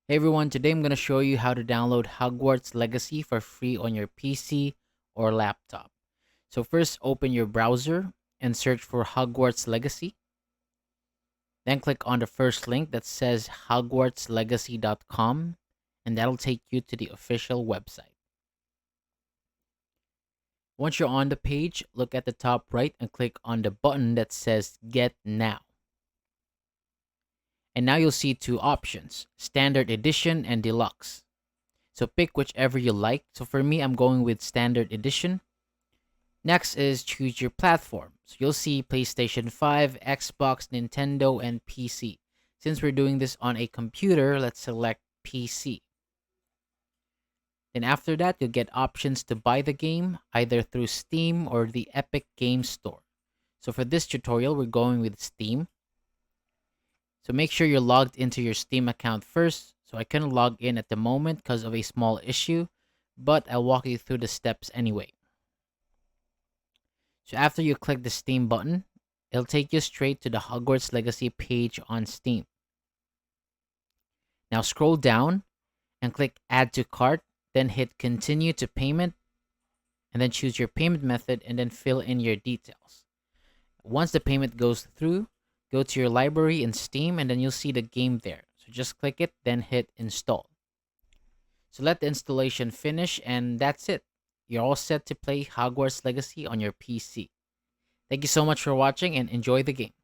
Hey everyone, today I'm going to show you how to download Hogwarts Legacy for free on your PC or laptop. So first open your browser and search for Hogwarts Legacy. Then click on the first link that says hogwartslegacy.com and that'll take you to the official website. Once you're on the page, look at the top right and click on the button that says Get Now. And now you'll see two options, Standard Edition and Deluxe. So pick whichever you like. So for me, I'm going with Standard Edition. Next is choose your platform. So you'll see PlayStation 5, Xbox, Nintendo, and PC. Since we're doing this on a computer, let's select PC. Then after that, you'll get options to buy the game either through Steam or the Epic Game Store. So for this tutorial, we're going with Steam. So make sure you're logged into your Steam account first. So I couldn't log in at the moment because of a small issue, but I'll walk you through the steps anyway. So after you click the Steam button, it'll take you straight to the Hogwarts Legacy page on Steam. Now scroll down and click Add to Cart, then hit Continue to Payment, and then choose your payment method and then fill in your details. Once the payment goes through, go to your library in Steam and then you'll see the game there. So just click it, then hit Install. So let the installation finish and that's it. You're all set to play Hogwarts Legacy on your PC. Thank you so much for watching and enjoy the game.